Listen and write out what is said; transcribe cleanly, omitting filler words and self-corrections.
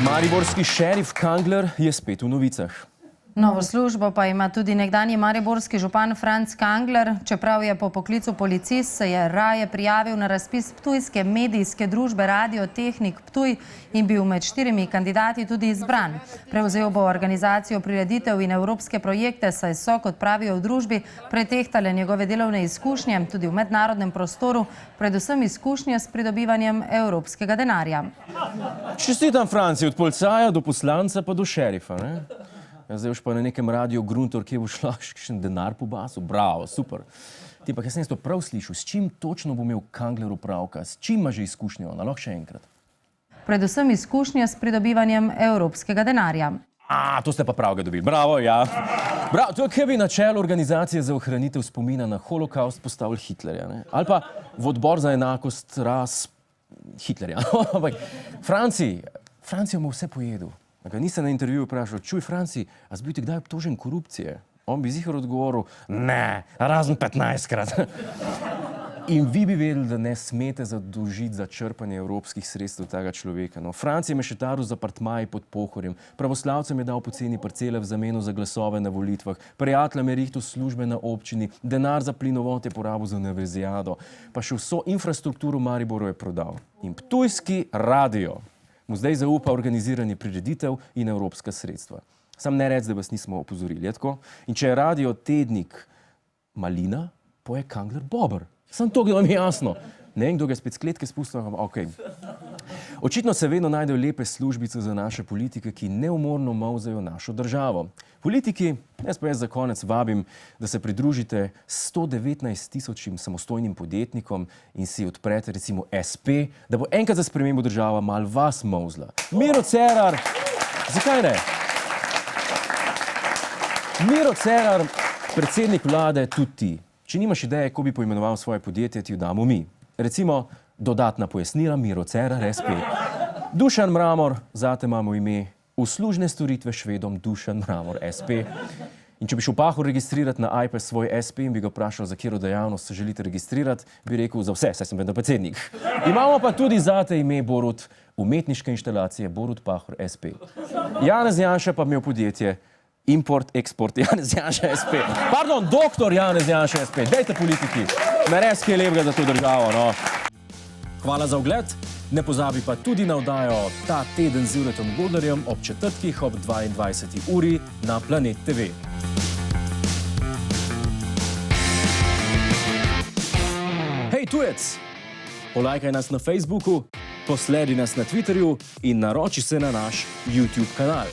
Mariborski šerif Kangler je spet v novicah. Novo službo pa ima tudi nekdanji mariborski župan Franc Kangler. Čeprav je po poklicu policist, se je raje prijavil na razpis ptujske medijske družbe Radio Tehnik Ptuj in bil med 4 kandidati tudi izbran. Prevzel bo organizacijo prireditev in evropske projekte, saj so, kot pravijo v družbi, pretehtale njegove delovne izkušnje, tudi v mednarodnem prostoru, predvsem izkušnje s pridobivanjem evropskega denarja. Čestitam, Franci, od policaja do poslanca pa do šerifa, ne? Ja, zdaj boš pa na nekem radiju Gruntor, kje boš lahko še denar pobasil. Bravo, super. Ti pa, kaj sem jaz to prav slišal, s čim točno bo imel Kangler opravka? S čim ima že izkušnjo? Lahko še enkrat. Predvsem izkušnje s pridobivanjem evropskega denarja. To ste pa pravega dobili. Bravo, ja. Bravo, to je, kaj bi na čelu organizacije za ohranitev spomina na holokaust postavili Hitlerja, ne? Ali pa v odbor za enakost ras Hitlerja. Franci mu vse pojedel. Nisem na intervjuju vprašal, čuj, Franci, a si bil ti kdaj obtožen korupcije? On bi ziher odgovoril, ne, razen 15-krat. In vi bi vedeli, da ne smete zadolžiti za črpanje evropskih sredstev tega človeka. No, Franci je mešetaril z apartmaji pod Pohorjem, pravoslavcem je dal poceni parcele v zameno za glasove na volitvah, prijateljem je rihtal službe na občini, denar za plinovod je porabil za univerzijado, pa še vso infrastrukturo Mariboru je prodal. In ptujski radio mu zdaj zaupa organiziranje prireditev in evropska sredstva. Sam ne reči, da vas nismo opozorili, je tako? In če je Radio Tednik malina, poje Kangler bober. Sam to, da vam je jasno. Ne vem, kdo ga je spet s kletke spustil, okej. Očitno se vedno najdejo lepe službice za naše politike, ki neumorno molzajo našo državo. Politiki, jaz pa za konec vabim, da se pridružite 119 000 samostojnim podjetnikom in si odprete recimo SP, da bo enkrat za spremembo država malo vas molzla. Miro Cerar, zakaj ne? Miro Cerar, predsednik vlade, tudi ti. Če nimaš ideje, ko bi poimenoval svoje podjetje, ti jo damo mi. Recimo, dodatna pojasnila, Miro Cerar, SP. Dušan Mramor, zate imamo ime, uslužne storitve Švedom, Dušan Mramor, SP. In če bi šel Pahor registrirati na iPad svoj SP in bi ga vprašal, za katero dejavnost se želite registrirati, bi rekel, za vse, saj sem vedno predsednik. Imamo pa tudi zate ime Borut, umetniške inštalacije, Borut Pahor, SP. Janez Janša pa imel podjetje Import, Export, Janez Janša, SP. Pardon, doktor Janez Janša, SP. Dejte politiki, nares kaj lepega za to državo, no. Hvala za ogled, ne pozabi pa tudi na oddajo Ta teden z Juretom Godlerjem ob četrtkih ob 22. uri na Planet TV. Hej, tujec! Polajkaj nas na Facebooku, posledi nas na Twitterju in naroči se na naš YouTube kanal.